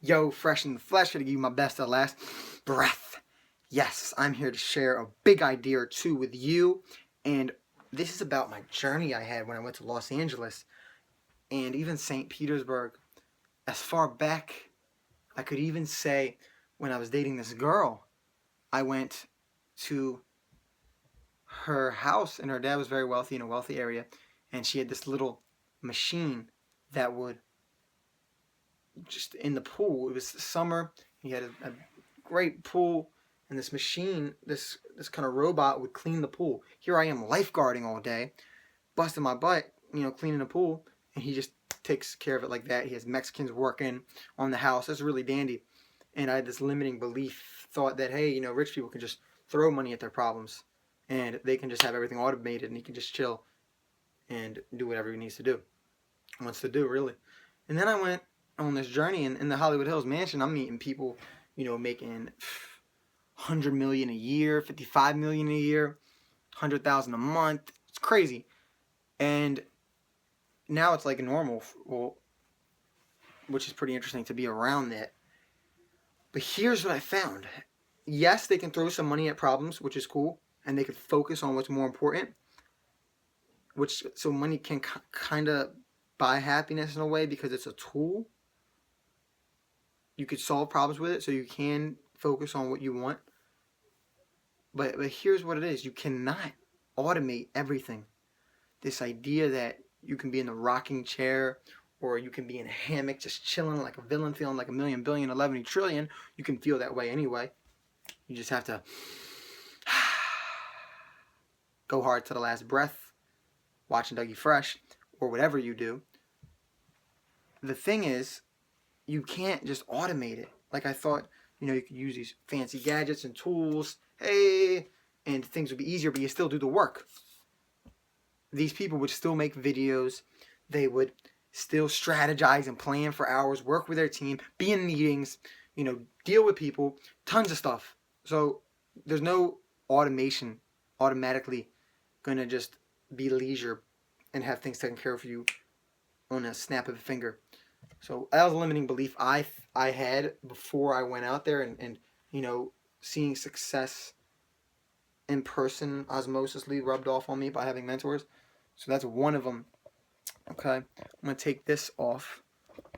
Yo, fresh in the flesh, to give you my best at last breath. Yes, I'm here to share a big idea or two with you, and this is about my journey I had when I went to Los Angeles and even St. Petersburg. As far back, I could even say when I was dating this girl, I went to her house, and her dad was very wealthy in a wealthy area, and she had this little machine that would just in the pool. It was summer. He had a great pool, and this machine, this kind of robot would clean the pool. Here I am lifeguarding all day, busting my butt, cleaning the pool, and he just takes care of it like that. He has Mexicans working on the house. That's really dandy. And I had this limiting belief, thought that, hey, rich people can just throw money at their problems, and they can just have everything automated, and he can just chill and do whatever he needs to do, wants to do, really. And then I went on this journey in the Hollywood Hills mansion. I'm meeting people, making 100 million a year, 55 million a year, 100,000 a month. It's crazy. And now it's like normal, well, which is pretty interesting to be around that. But here's what I found. Yes, they can throw some money at problems, which is cool, and they can focus on what's more important. So money can kind of buy happiness in a way because it's a tool. You could solve problems with it, so you can focus on what you want. But here's what it is. You cannot automate everything. This idea that you can be in the rocking chair, or you can be in a hammock just chilling like a villain, feeling like a million, billion, 11 trillion. You can feel that way anyway. You just have to go hard to the last breath, watching Dougie Fresh, or whatever you do. The thing is, you can't just automate it. Like I thought, you could use these fancy gadgets and tools, and things would be easier, but you still do the work. These people would still make videos. They would still strategize and plan for hours, work with their team, be in meetings, deal with people, tons of stuff. So there's no automation automatically going to just be leisure and have things taken care of you on a snap of a finger. So that was a limiting belief I had before I went out there, and seeing success in person osmosisly rubbed off on me by having mentors. So that's one of them. Okay, I'm going to take this off.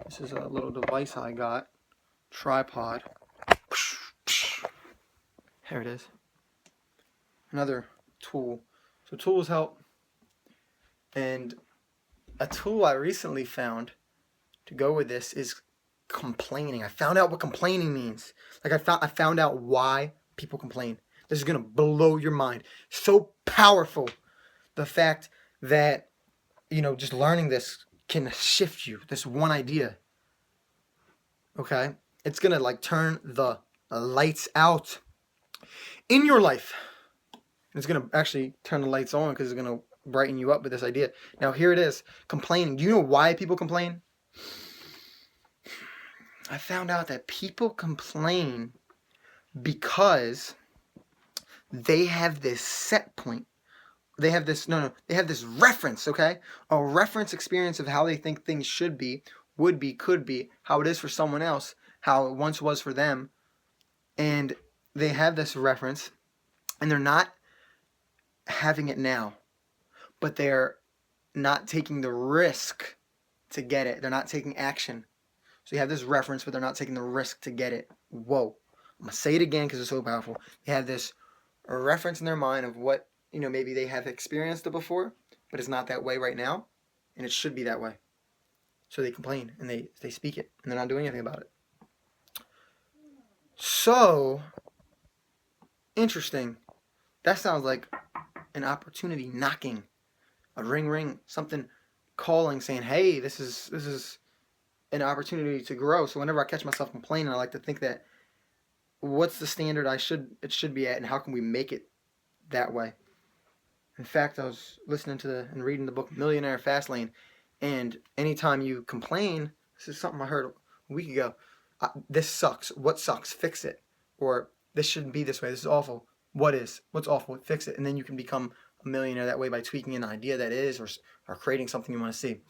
This is a little device I got. Tripod. Here it is. Another tool. So tools help. And a tool I recently found to go with this is complaining. I found out what complaining means. Like I found out why people complain. This is going to blow your mind. So powerful. The fact that, just learning this can shift you. This one idea. Okay? It's going to turn the lights out in your life. It's going to actually turn the lights on because it's going to brighten you up with this idea. Now here it is. Complaining. Do you know why people complain? I found out that people complain because they have this set point. They have this, they have this reference, okay? A reference experience of how they think things should be, would be, could be, how it is for someone else, how it once was for them. And they have this reference, and they're not having it now, but they're not taking the risk to get it. They're not taking action. So you have this reference, but they're not taking the risk to get it. Whoa. I'm going to say it again because it's so powerful. They have this reference in their mind of what, maybe they have experienced it before, but it's not that way right now, and it should be that way. So they complain, and they speak it, and they're not doing anything about it. So, interesting. That sounds like an opportunity knocking. A ring ring, something calling, saying, hey, this is an opportunity to grow. So whenever I catch myself complaining, I like to think that what's the standard it should be at, and how can we make it that way? In fact, I was listening to and reading the book Millionaire Fastlane, and anytime you complain, this is something I heard a week ago. This sucks. What sucks? Fix it. Or this shouldn't be this way. This is awful. What's awful? Fix it. And then you can become a millionaire that way by tweaking an idea that is, or creating something you want to see.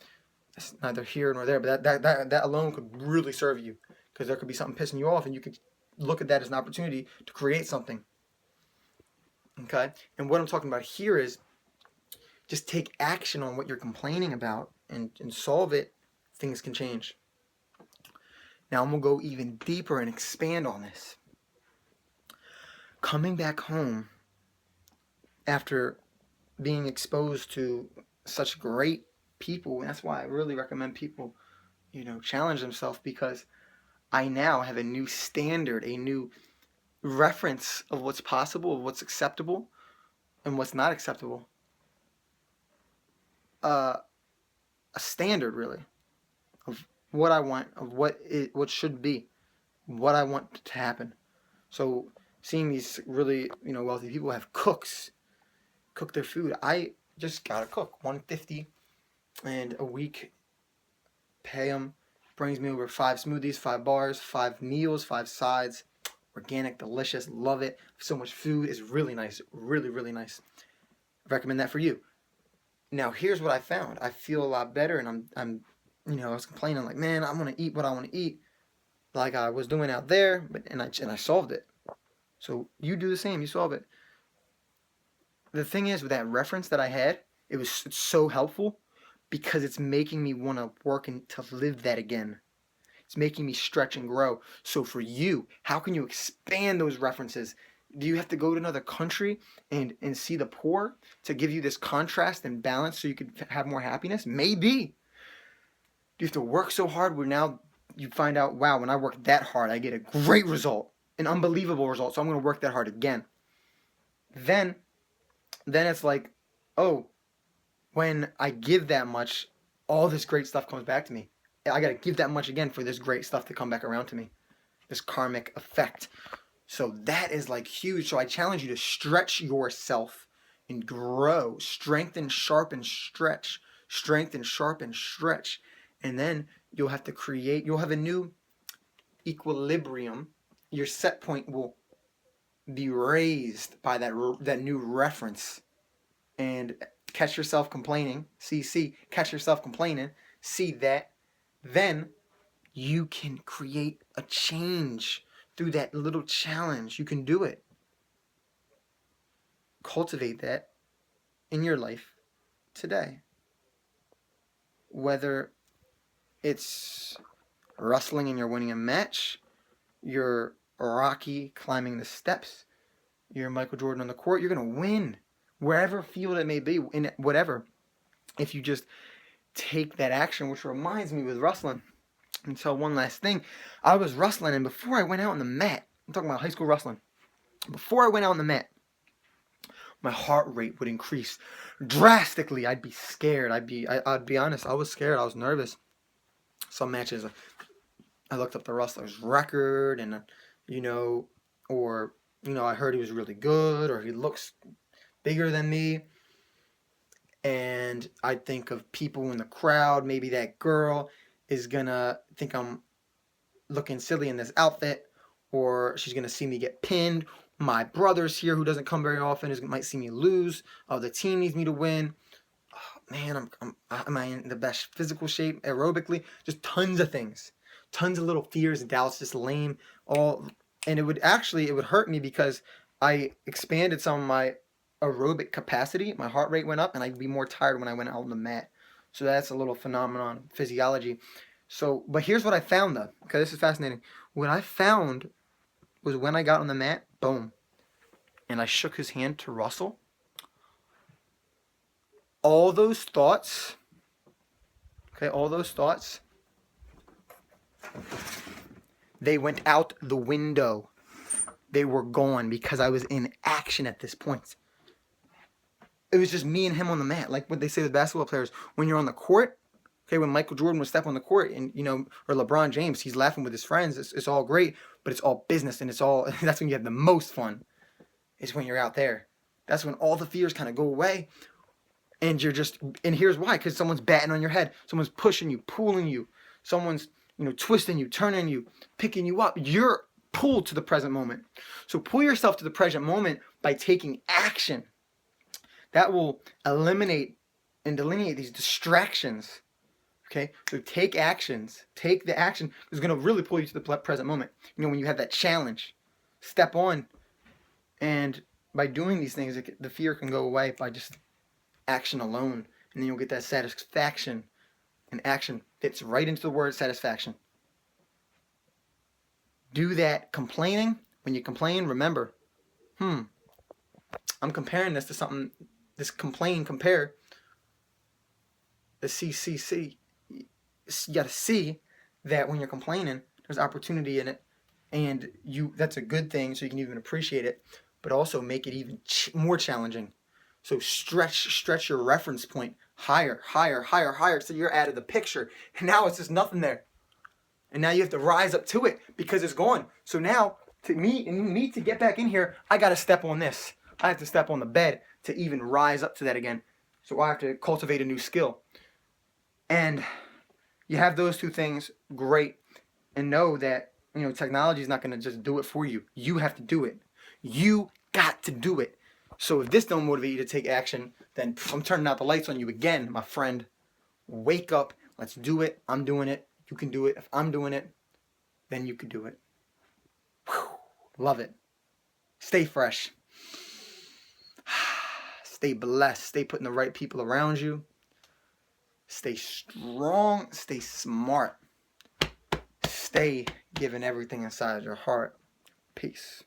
It's neither here nor there, but that alone could really serve you. because there could be something pissing you off, and you could look at that as an opportunity to create something. Okay? And what I'm talking about here is just take action on what you're complaining about and solve it. Things can change. Now I'm going to go even deeper and expand on this. Coming back home after being exposed to such great people, and that's why I really recommend people, challenge themselves, because I now have a new standard, a new reference of what's possible, of what's acceptable, and what's not acceptable. A standard, really, of what I want, of what should be, what I want to happen. So seeing these really, wealthy people have cooks cook their food. I just gotta cook $150 and a week. Pay them. Brings me over 5 smoothies, 5 bars, 5 meals, 5 sides. Organic, delicious, love it. So much food is really nice, really, really nice. Recommend that for you. Now here's what I found. I feel a lot better, and I'm I was complaining like, man, I'm gonna eat what I want to eat, like I was doing out there, and I solved it. So you do the same. You solve it. The thing is, with that reference that I had, it's so helpful because it's making me want to work and to live that again. It's making me stretch and grow. So for you, how can you expand those references? Do you have to go to another country and see the poor to give you this contrast and balance so you could have more happiness? Maybe. Do you have to work so hard where now you find out, wow, when I work that hard, I get a great result, an unbelievable result, so I'm going to work that hard again. Then it's like, oh, when I give that much, all this great stuff comes back to me. I got to give that much again for this great stuff to come back around to me. This karmic effect. So that is like huge. So I challenge you to stretch yourself and grow. Strengthen, sharpen, stretch. Strengthen, sharpen, stretch. And then you'll have a new equilibrium. Your set point will be raised by that new reference. And catch yourself complaining. Catch yourself complaining. See that. Then you can create a change through that little challenge. You can do it. Cultivate that in your life today. Whether it's wrestling and you're winning a match, you're Rocky climbing the steps, you're Michael Jordan on the court, you're going to win. Wherever field it may be, in whatever. If you just take that action, which reminds me with wrestling. And so one last thing, I was wrestling, and before I went out on the mat, I'm talking about high school wrestling, before I went out on the mat, my heart rate would increase drastically. I'd be scared. I'd be honest, I was scared. I was nervous. Some matches, I looked up the wrestler's record, and I heard he was really good, or he looks bigger than me. And I'd think of people in the crowd. Maybe that girl is gonna think I'm looking silly in this outfit, or she's gonna see me get pinned. My brother's here, who doesn't come very often, might see me lose. The team needs me to win. Oh, man, am I in the best physical shape aerobically? Just tons of things, tons of little fears and doubts, just lame. And it would hurt me because I expanded some of my aerobic capacity. My heart rate went up, and I'd be more tired when I went out on the mat. So that's a little phenomenon, physiology. So, but here's what I found though. Okay, this is fascinating. What I found was when I got on the mat, boom, and I shook his hand to wrestle. All those thoughts, they went out the window. They were gone because I was in action at this point. It was just me and him on the mat. Like what they say with basketball players, when you're on the court, okay, when Michael Jordan would step on the court and, or LeBron James, he's laughing with his friends. It's all great, but it's all business, and that's when you have the most fun, is when you're out there. That's when all the fears kind of go away, and and here's why, because someone's batting on your head. Someone's pushing you, pulling you. Someone's, twisting you, turning you, picking you up. You're pulled to the present moment. So pull yourself to the present moment by taking action. That will eliminate and delineate these distractions. Okay, so take actions. Take the action. It's going to really pull you to the present moment. You know, when you have that challenge, step on. And by doing these things, the fear can go away by just action alone. And then you'll get that satisfaction. And action fits right into the word satisfaction. Do that complaining. When you complain, remember, I'm comparing this to something, this compare the CCC. You got to see that when you're complaining, there's opportunity in it, and that's a good thing, so you can even appreciate it, but also make it even more challenging. So stretch your reference point higher, so you're out of the picture, and now it's just nothing there. And now you have to rise up to it because it's gone. So now, to me to get back in here, I got to step on this. I have to step on the bed to even rise up to that again. So I have to cultivate a new skill. And you have those two things, great. And know that, technology is not going to just do it for you. You have to do it. You got to do it. So if this don't motivate you to take action, then I'm turning out the lights on you again, my friend. Wake up. Let's do it. I'm doing it. You can do it. If I'm doing it, then you can do it. Whew. Love it. Stay fresh. Stay blessed. Stay putting the right people around you. Stay strong. Stay smart. Stay giving everything inside your heart. Peace.